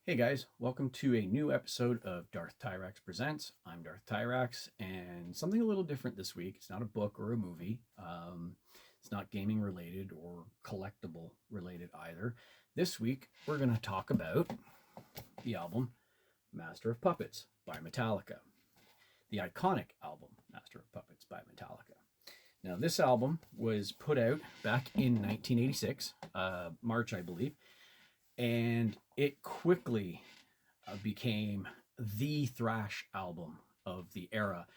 Hey guys, welcome to a new episode of Darth Tyrax Presents. I'm Darth Tyrax, and something a little different this week. It's not a book or a movie. It's not gaming related or collectible related either. This week, we're going to talk about the album Master of Puppets by Metallica, the iconic album Master of Puppets by Metallica. Now, this album was put out back in 1986, March, I believe, and it quickly became the thrash album of the era.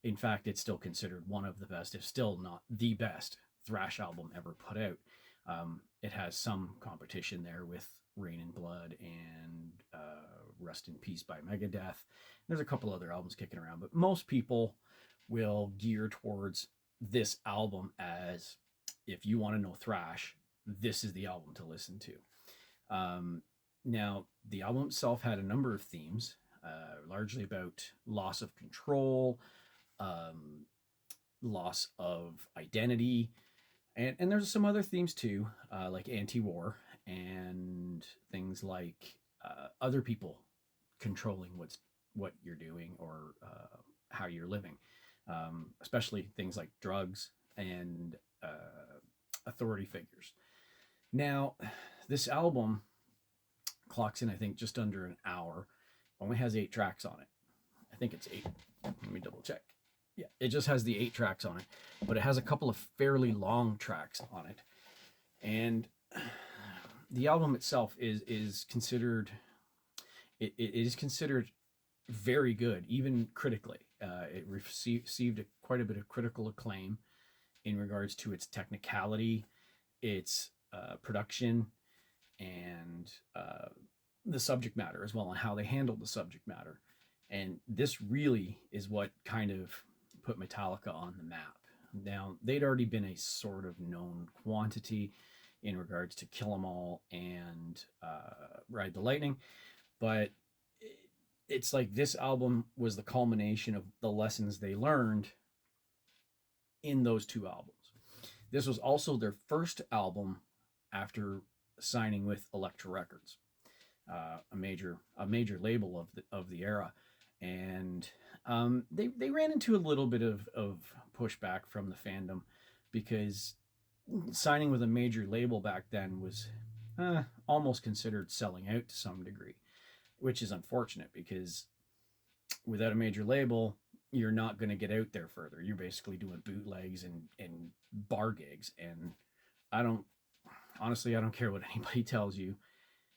In fact, it's still considered one of the best, if still not the best, thrash album ever put out. It has some competition there with Rain and Blood and Rust in Peace by Megadeth. There's a couple other albums kicking around, but most people will gear towards this album as, if you want to know thrash, this is the album to listen to. Now, the album itself had a number of themes, largely about loss of control, loss of identity, and there's some other themes too, like anti-war and things like other people controlling what you're doing or how you're living, especially things like drugs and authority figures. Now, this album clocks in, I think, just under an hour. Only has 8 tracks on it. I think it's 8. Let me double check. Yeah, it just has the 8 tracks on it, but it has a couple of fairly long tracks on it. And the album itself is considered it is considered very good, even critically. It received quite a bit of critical acclaim in regards to its technicality, its production, and the subject matter as well, and how they handled the subject matter. And this really is what kind of put Metallica on the map. Now, they'd already been a sort of known quantity in regards to Kill 'Em All and Ride the Lightning, but it's like this album was the culmination of the lessons they learned in those 2 albums. This was also their first album after signing with Elektra Records, a major label of the era, and they ran into a little bit of pushback from the fandom because signing with a major label back then was almost considered selling out to some degree, which is unfortunate because without a major label, you're not going to get out there further. You're basically doing bootlegs and bar gigs, and I don't care what anybody tells you.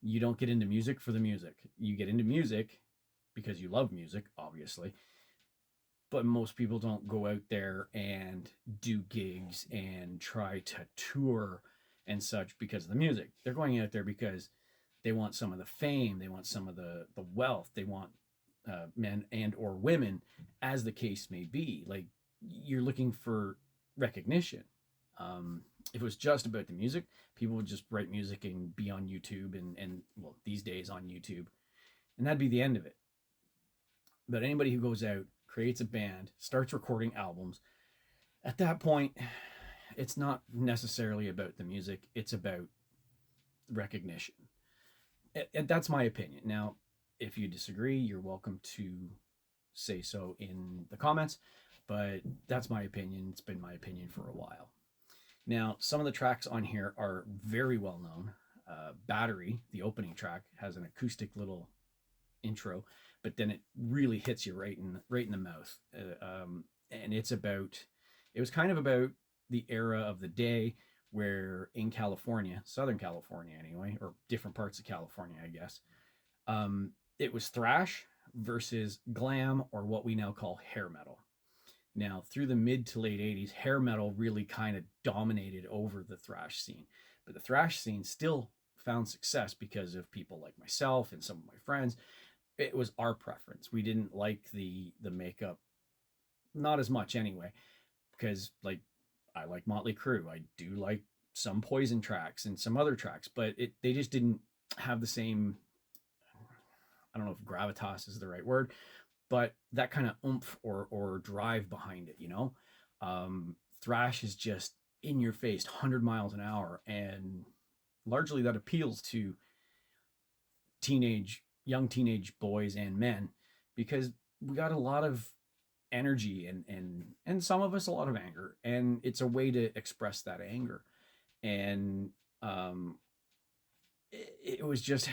You don't get into music for the music. You get into music because you love music, obviously. But most people don't go out there and do gigs and try to tour and such because of the music. They're going out there because they want some of the fame, they want some of the wealth, they want men and or women, as the case may be. Like, you're looking for recognition. If it was just about the music, people would just write music and be on YouTube and well, these days on YouTube, and that'd be the end of it. But anybody who goes out, creates a band, starts recording albums, at that point, it's not necessarily about the music, it's about recognition. And that's my opinion. Now, if you disagree, you're welcome to say so in the comments, but that's my opinion. It's been my opinion for a while. Now, some of the tracks on here are very well known. Battery, the opening track, has an acoustic little intro, but then it really hits you right in the mouth. And it was kind of about the era of the day where in California, Southern California anyway, or different parts of California, I guess, it was thrash versus glam, or what we now call hair metal. Now, through the mid to late 80s, hair metal really kind of dominated over the thrash scene. But the thrash scene still found success because of people like myself and some of my friends. It was our preference. We didn't like the makeup, not as much anyway, because like I like Motley Crue. I do like some Poison tracks and some other tracks, but they just didn't have the same, I don't know if gravitas is the right word, but that kind of oomph or drive behind it, you know? Thrash is just in your face, 100 miles an hour, and largely that appeals to teenage young teenage boys and men, because we got a lot of energy and some of us a lot of anger, and it's a way to express that anger. And um, it was just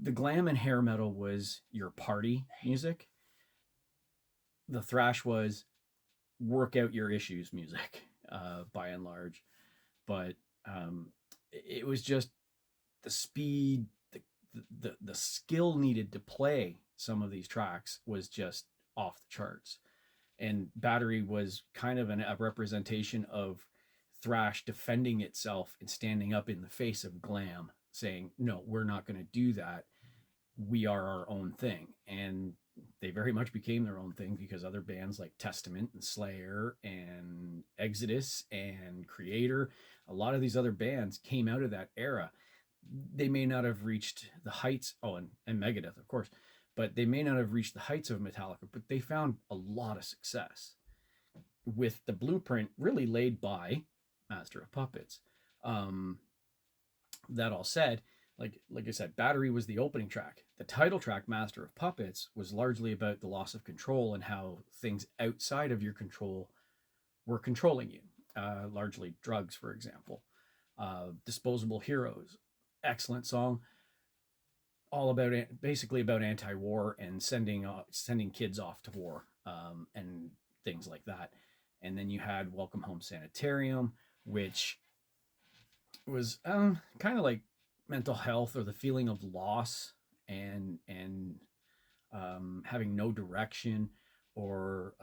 the glam and hair metal was your party music. The thrash was work out your issues music, by and large. But um, it was just the speed, the skill needed to play some of these tracks was just off the charts. And Battery was kind of a representation of thrash defending itself and standing up in the face of glam, saying, "No, we're not going to do that. We are our own thing." And they very much became their own thing, because other bands like Testament and Slayer and Exodus and Creator, a lot of these other bands came out of that era. They may not have reached the heights, oh, and Megadeth, of course, but they may not have reached the heights of Metallica, but they found a lot of success with the blueprint really laid by Master of Puppets. Um, that all said, like I said, Battery was the opening track. The title track, Master of Puppets, was largely about the loss of control and how things outside of your control were controlling you. Largely drugs, for example. Disposable Heroes, excellent song, all about basically about anti-war and sending kids off to war, and things like that. And then you had Welcome Home Sanitarium, which was kind of like mental health or the feeling of loss and having no direction, or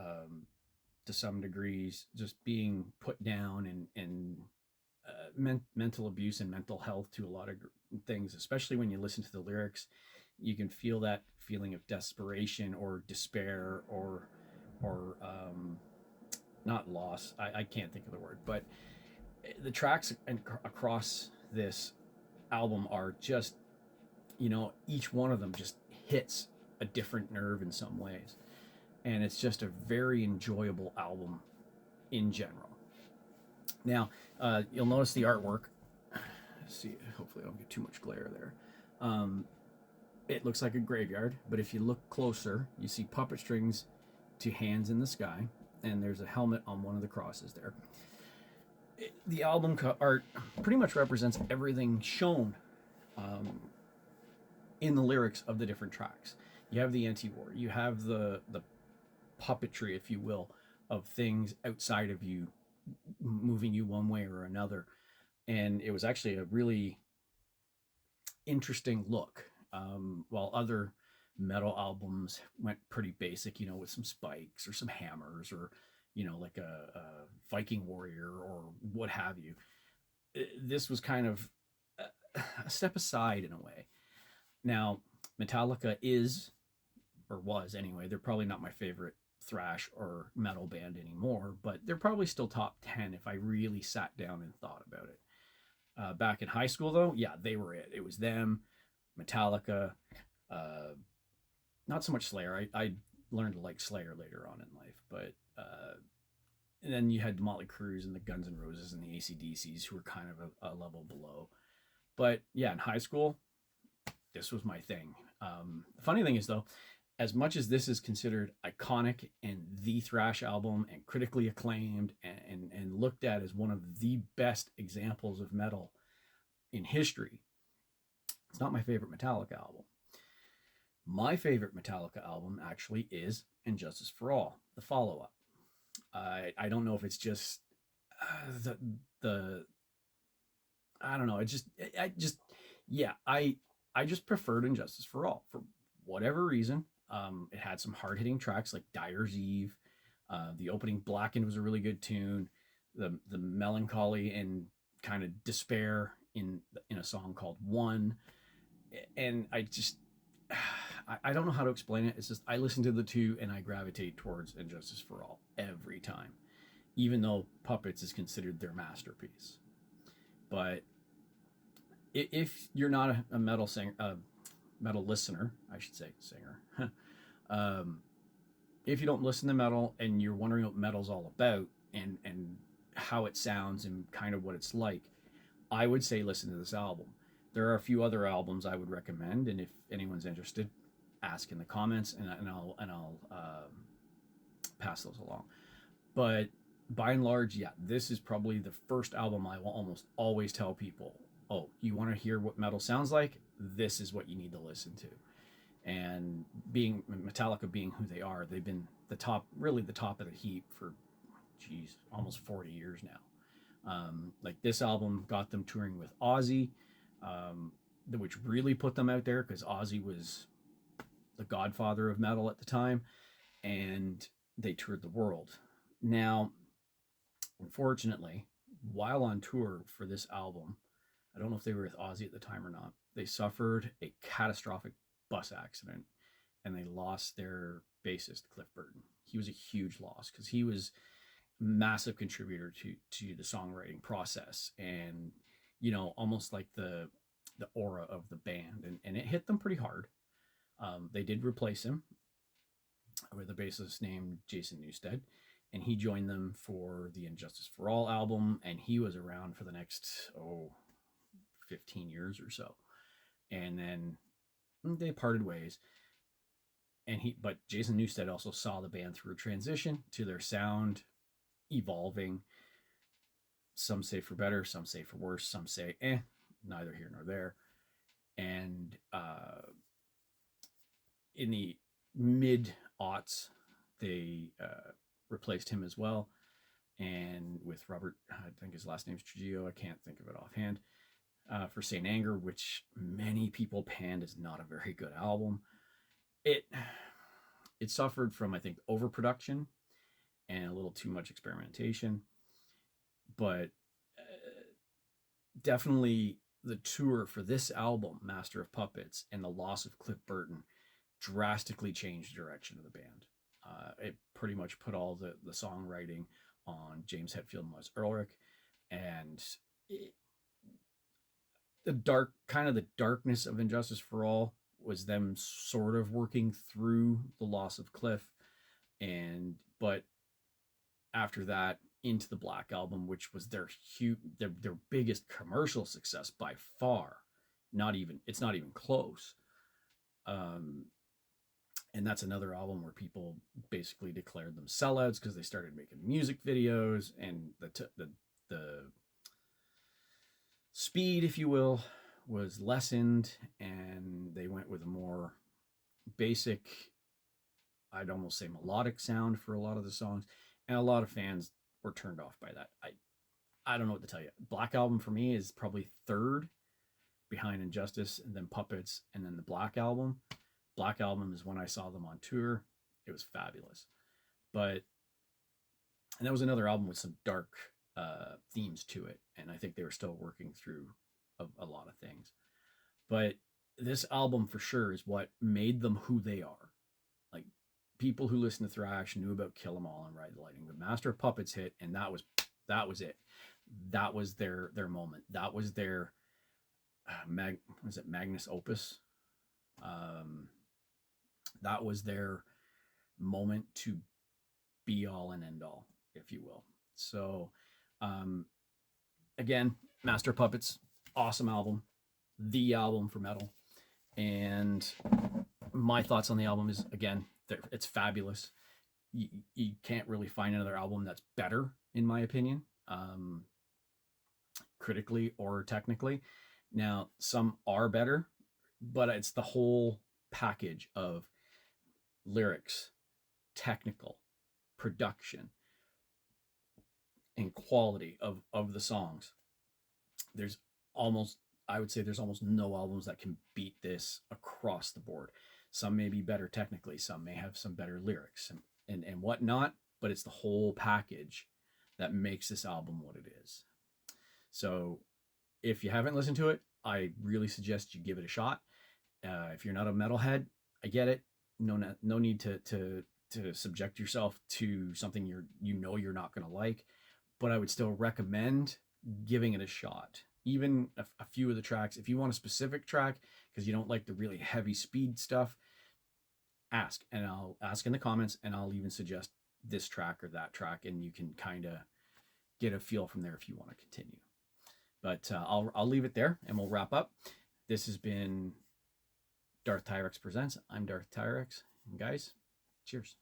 to some degrees just being put down, and mental abuse and mental health to a lot of things, especially when you listen to the lyrics. You can feel that feeling of desperation or despair, or not loss. I can't think of the word, but the tracks across this album are just, each one of them just hits a different nerve in some ways. And it's just a very enjoyable album in general. Now, you'll notice the artwork. Let's see, hopefully I don't get too much glare there. It looks like a graveyard, but if you look closer, you see puppet strings to hands in the sky, and there's a helmet on one of the crosses there. The album art pretty much represents everything shown in the lyrics of the different tracks. You have the anti-war, you have the puppetry, if you will, of things outside of you moving you one way or another. And it was actually a really interesting look. While other metal albums went pretty basic, with some spikes or some hammers, or like a Viking warrior or what have you. This was kind of a step aside in a way. Now, Metallica is, or was anyway, they're probably not my favorite thrash or metal band anymore, but they're probably still top 10 if I really sat down and thought about it. Back in high school, though, yeah, they were it. It was them, Metallica, not so much Slayer. I learned to like Slayer later on in life, but and then you had the Motley Crues and the Guns N' Roses and the AC/DCs, who were kind of a level below. But yeah, in high school, this was my thing. The funny thing is, though, as much as this is considered iconic and the thrash album and critically acclaimed and looked at as one of the best examples of metal in history, it's not my favorite Metallica album. My favorite Metallica album actually is And Justice for All, the follow-up. I don't know if it's just the I don't know. I just preferred And Justice for All for whatever reason. It had some hard-hitting tracks like Dyer's Eve. The opening Blackened was a really good tune. The melancholy and kind of despair in a song called One. And I don't know how to explain it. It's just I listen to the two and I gravitate towards And Justice for All every time, even though Puppets is considered their masterpiece. But if you're not a metal singer, metal listener, I should say, singer. If you don't listen to metal and you're wondering what metal's all about and how it sounds and kind of what it's like, I would say listen to this album. There are a few other albums I would recommend, and if anyone's interested, ask in the comments, and I'll pass those along. But by and large, yeah, this is probably the first album I will almost always tell people, oh, you want to hear what metal sounds like? This is what you need to listen to. And being Metallica being who they are, they've been really the top of the heap for, geez, almost 40 years now. Like this album got them touring with Ozzy, um, which really put them out there because Ozzy was the godfather of metal at the time, and they toured the world. Now, unfortunately, while on tour for this album, I don't know if they were with Ozzy at the time or not, they suffered a catastrophic bus accident and they lost their bassist, Cliff Burton. He was a huge loss because he was a massive contributor to the songwriting process and, almost like the aura of the band. And it hit them pretty hard. They did replace him with a bassist named Jason Newsted, and he joined them for the Injustice for All album, and he was around for the next 15 years or so. And then they parted ways. But Jason Newsted also saw the band through a transition to their sound evolving. Some say for better, some say for worse, some say neither here nor there. And in the mid aughts, they replaced him as well, and with Robert, I think his last name's Trujillo, I can't think of it offhand, for Saint Anger, which many people panned as not a very good album. It suffered from, I think, overproduction and a little too much experimentation, but definitely the tour for this album, Master of Puppets, and the loss of Cliff Burton drastically changed the direction of the band. It pretty much put all the songwriting on James Hetfield and Les Ulrich, and the darkness of Injustice for All was them sort of working through the loss of Cliff, but after that into the Black Album, which was their biggest commercial success by far. It's not even close. And that's another album where people basically declared them sellouts because they started making music videos, and the speed, if you will, was lessened, and they went with a more basic, I'd almost say melodic sound for a lot of the songs, and a lot of fans were turned off by that. I don't know what to tell you. Black Album for me is probably third behind Injustice, and then Puppets, and then the Black Album. Black Album is when I saw them on tour. It was fabulous. And that was another album with some dark themes to it, and I think they were still working through a lot of things. But this album for sure is what made them who they are. Like, people who listen to thrash knew about Kill 'Em All and Ride the Lightning, but Master of Puppets hit, and that was it. That was their moment. That was their Magnus Opus. That was their moment to be all and end all, if you will. So, again, Master of Puppets, awesome album, the album for metal. And my thoughts on the album is, again, it's fabulous. You can't really find another album that's better, in my opinion, critically or technically. Now, some are better, but it's the whole package of lyrics, technical, production, and quality of the songs. I would say there's almost no albums that can beat this across the board. Some may be better technically, some may have some better lyrics and whatnot, but it's the whole package that makes this album what it is. So if you haven't listened to it, I really suggest you give it a shot. If you're not a metalhead, I get it. No need to subject yourself to something you're not going to like, but I would still recommend giving it a shot. Even a few of the tracks, if you want a specific track because you don't like the really heavy speed stuff, ask, and I'll ask in the comments, and I'll even suggest this track or that track, and you can kind of get a feel from there if you want to continue. But I'll leave it there, and we'll wrap up. This has been Darth Tyrax Presents. I'm Darth Tyrax. And guys, cheers.